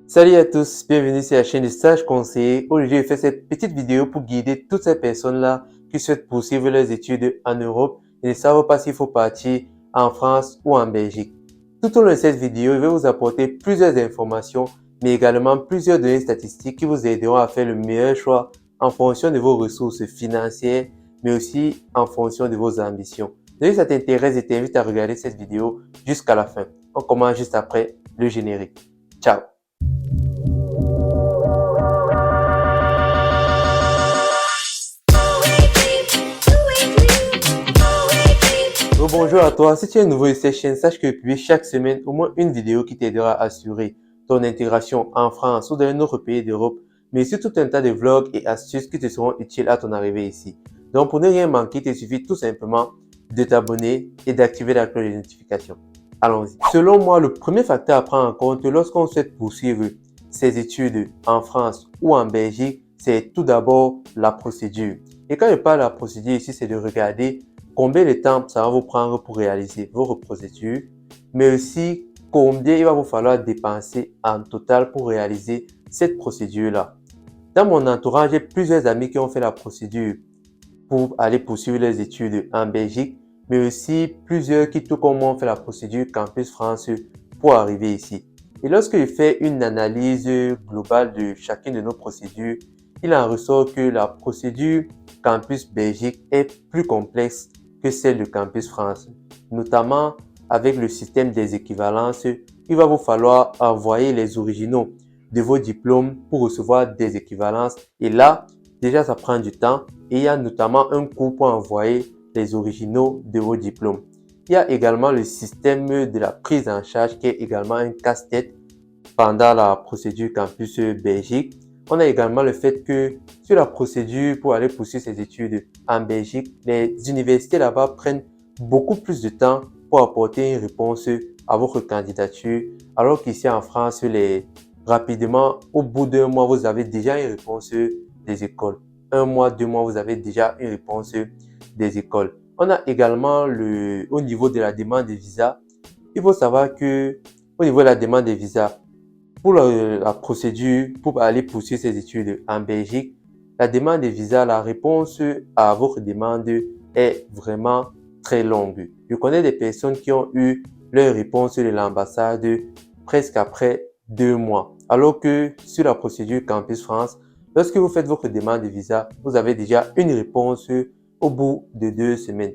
Salut à tous, bienvenue sur la chaîne de Stage Conseiller. Aujourd'hui, je fais cette petite vidéo pour guider toutes ces personnes-là qui souhaitent poursuivre leurs études en Europe et ne savent pas s'il faut partir en France ou en Belgique. Tout au long de cette vidéo, je vais vous apporter plusieurs informations, mais également plusieurs données statistiques qui vous aideront à faire le meilleur choix en fonction de vos ressources financières, mais aussi en fonction de vos ambitions. Donc, si ça t'intéresse, je t'invite à regarder cette vidéo jusqu'à la fin. On commence juste après le générique. Ciao! Bonjour à toi, si tu es nouveau sur cette chaîne, sache que je publie chaque semaine au moins une vidéo qui t'aidera à assurer ton intégration en France ou dans un autre pays d'Europe, mais aussi tout un tas de vlogs et astuces qui te seront utiles à ton arrivée ici. Donc pour ne rien manquer, il te suffit tout simplement de t'abonner et d'activer la cloche de notification. Allons-y. Selon moi, le premier facteur à prendre en compte lorsqu'on souhaite poursuivre ses études en France ou en Belgique, c'est tout d'abord la procédure. Et quand je parle de la procédure ici, c'est de regarder combien de temps ça va vous prendre pour réaliser votre procédure, mais aussi combien il va vous falloir dépenser en total pour réaliser cette procédure-là. Dans mon entourage, j'ai plusieurs amis qui ont fait la procédure pour aller poursuivre leurs études en Belgique, mais aussi plusieurs qui, tout comme moi, ont fait la procédure Campus France pour arriver ici. Et lorsque je fais une analyse globale de chacune de nos procédures, il en ressort que la procédure Campus Belgique est plus complexe que celle de Campus France, notamment avec le système des équivalences. Il va vous falloir envoyer les originaux de vos diplômes pour recevoir des équivalences. Et là, déjà, ça prend du temps et il y a notamment un coût pour envoyer les originaux de vos diplômes. Il y a également le système de la prise en charge qui est également un casse-tête pendant la procédure Campus Belgique. On a également le fait que sur la procédure pour aller poursuivre ses études en Belgique, les universités là-bas prennent beaucoup plus de temps pour apporter une réponse à votre candidature, alors qu'ici en France, rapidement, au bout d'un mois, vous avez déjà une réponse des écoles. Un mois, 2 mois, vous avez déjà une réponse des écoles. On a également au niveau de la demande de visa, il faut savoir que au niveau de la demande de visa, pour la procédure pour aller poursuivre ses études en Belgique, la demande de visa, la réponse à votre demande est vraiment très longue. Je connais des personnes qui ont eu leur réponse de l'ambassade presque après 2 mois. Alors que sur la procédure Campus France, lorsque vous faites votre demande de visa, vous avez déjà une réponse au bout de 2 semaines.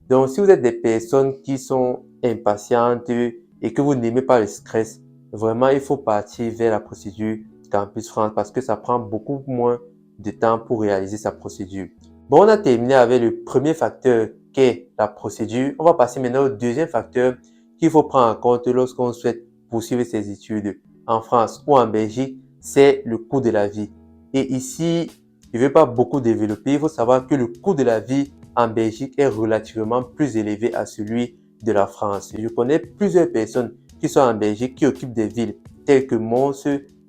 Donc, si vous êtes des personnes qui sont impatientes et que vous n'aimez pas le stress, vraiment, il faut partir vers la procédure Campus France parce que ça prend beaucoup moins de temps pour réaliser sa procédure. Bon, on a terminé avec le premier facteur qui est la procédure. On va passer maintenant au deuxième facteur qu'il faut prendre en compte lorsqu'on souhaite poursuivre ses études en France ou en Belgique, c'est le coût de la vie. Et ici, je ne vais pas beaucoup développer. Il faut savoir que le coût de la vie en Belgique est relativement plus élevé à celui de la France. Je connais plusieurs personnes qui sont en Belgique, qui occupent des villes telles que Mons,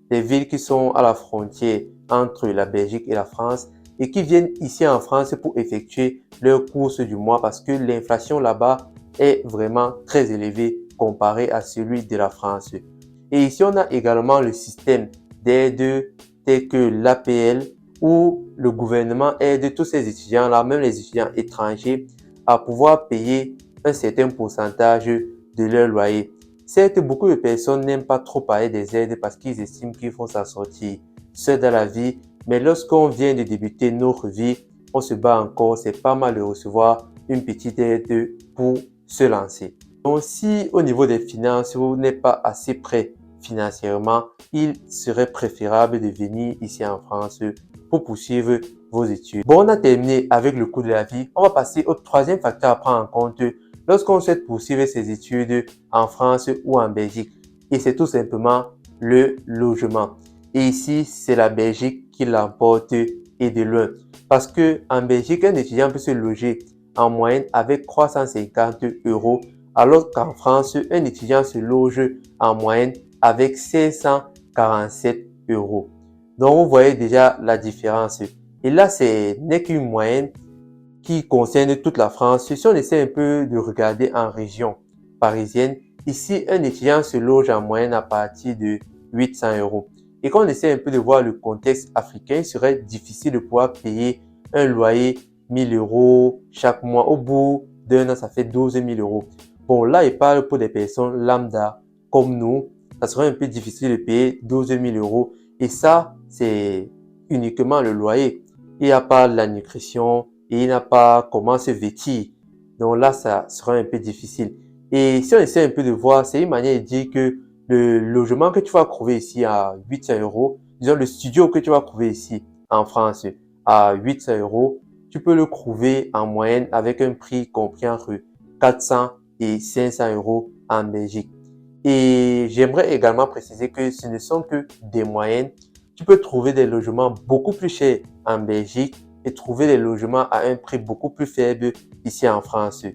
des villes qui sont à la frontière entre la Belgique et la France et qui viennent ici en France pour effectuer leurs courses du mois parce que l'inflation là-bas est vraiment très élevée comparée à celui de la France. Et ici, on a également le système d'aide tel que l'APL où le gouvernement aide tous ces étudiants-là, même les étudiants étrangers, à pouvoir payer un certain pourcentage de leur loyer. Certes, beaucoup de personnes n'aiment pas trop parler des aides parce qu'ils estiment qu'il faut s'en sortir seul dans la vie. Mais lorsqu'on vient de débuter notre vie, on se bat encore. C'est pas mal de recevoir une petite aide pour se lancer. Donc, si au niveau des finances, vous n'êtes pas assez prêt financièrement, il serait préférable de venir ici en France pour poursuivre vos études. Bon, on a terminé avec le coût de la vie. On va passer au troisième facteur à prendre en compte lorsqu'on souhaite poursuivre ses études en France ou en Belgique. Et c'est tout simplement le logement. Et ici, c'est la Belgique qui l'emporte et de loin. Parce que en Belgique, un étudiant peut se loger en moyenne avec 350 euros, alors qu'en France, un étudiant se loge en moyenne avec 547 euros. Donc, vous voyez déjà la différence. Et là, ce n'est qu'une moyenne qui concerne toute la France. Si on essaie un peu de regarder en région parisienne, ici, un étudiant se loge en moyenne à partir de 800 euros. Et quand on essaie un peu de voir le contexte africain, il serait difficile de pouvoir payer un loyer 1000 euros chaque mois. Au bout d'un an, ça fait 12 000 euros. Bon, là, il parle pour des personnes lambda comme nous. Ça serait un peu difficile de payer 12 000 euros. Et ça, c'est uniquement le loyer. Il n'y a pas la nutrition et il n'y a pas comment se vêtir. Donc là, ça sera un peu difficile. Et si on essaie un peu de voir, c'est une manière de dire que le logement que tu vas trouver ici à 800 euros, disons le studio que tu vas trouver ici en France à 800 euros, tu peux le trouver en moyenne avec un prix compris entre 400 et 500 euros en Belgique. Et j'aimerais également préciser que ce ne sont que des moyennes. Tu peux trouver des logements beaucoup plus chers en Belgique et trouver des logements à un prix beaucoup plus faible ici en France.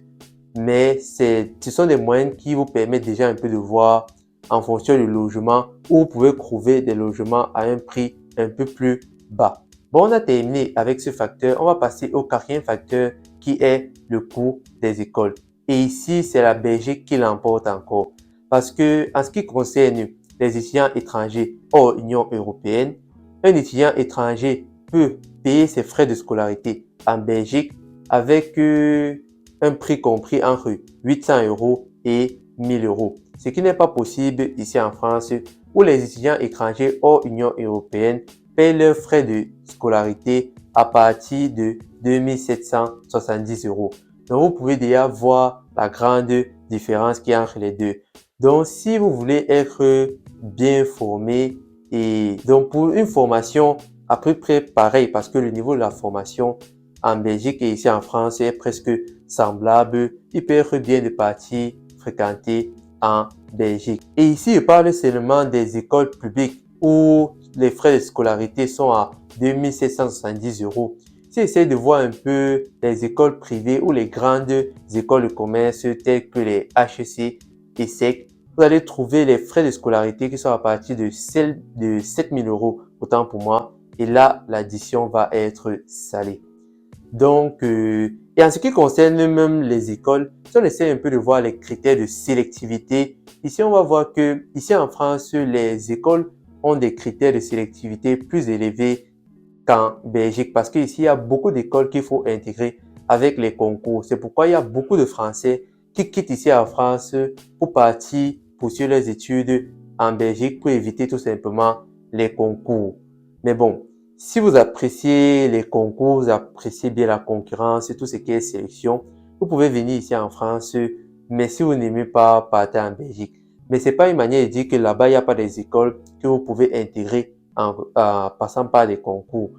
Mais ce sont des moyennes qui vous permettent déjà un peu de voir en fonction du logement où vous pouvez trouver des logements à un prix un peu plus bas. Bon, on a terminé avec ce facteur. On va passer au quatrième facteur qui est le coût des écoles. Et ici, c'est la Belgique qui l'emporte encore. Parce que en ce qui concerne les étudiants étrangers hors Union européenne, un étudiant étranger peut payer ses frais de scolarité en Belgique avec un prix compris entre 800 euros et 1000 euros. Ce qui n'est pas possible ici en France où les étudiants étrangers hors Union européenne payent leurs frais de scolarité à partir de 2770 euros. Donc, vous pouvez déjà voir la grande différence qu'il y a entre les deux. Donc, si vous voulez être bien formé et donc pour une formation à peu près pareil parce que le niveau de la formation en Belgique et ici en France est presque semblable, il peut être bien de partir fréquenter en Belgique. Et ici, je parle seulement des écoles publiques où les frais de scolarité sont à 2770 euros. Si vous essayez de voir un peu les écoles privées ou les grandes écoles de commerce telles que les HEC et SEC, vous allez trouver les frais de scolarité qui sont à partir de 7 000 euros, autant pour moi. Et là, l'addition va être salée. Donc, et en ce qui concerne même les écoles, si on essaie un peu de voir les critères de sélectivité, ici on va voir que ici en France, les écoles ont des critères de sélectivité plus élevés qu'en Belgique parce qu'ici il y a beaucoup d'écoles qu'il faut intégrer avec les concours. C'est pourquoi il y a beaucoup de Français qui quittent ici en France pour partir poursuivre leurs études en Belgique pour éviter tout simplement les concours. Mais bon, si vous appréciez les concours, vous appréciez bien la concurrence et tout ce qui est sélection, vous pouvez venir ici en France, mais si vous n'aimez pas, partez en Belgique. Mais c'est pas une manière de dire que là-bas, il n'y a pas des écoles que vous pouvez intégrer en passant par des concours.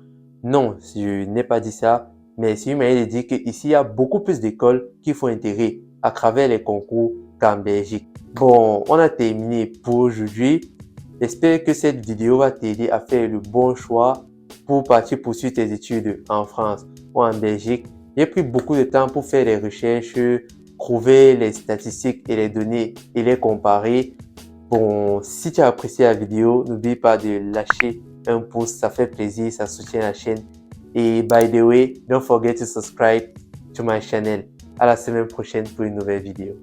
Non, je n'ai pas dit ça, mais c'est une manière de dire qu'ici, il y a beaucoup plus d'écoles qu'il faut intégrer à travers les concours qu'en Belgique. Bon, on a terminé pour aujourd'hui. J'espère que cette vidéo va t'aider à faire le bon choix pour partir poursuivre tes études en France ou en Belgique. J'ai pris beaucoup de temps pour faire des recherches, trouver les statistiques et les données et les comparer. Bon, si tu as apprécié la vidéo, n'oublie pas de lâcher un pouce, ça fait plaisir, ça soutient la chaîne. Et by the way, don't forget to subscribe to my channel. À la semaine prochaine pour une nouvelle vidéo.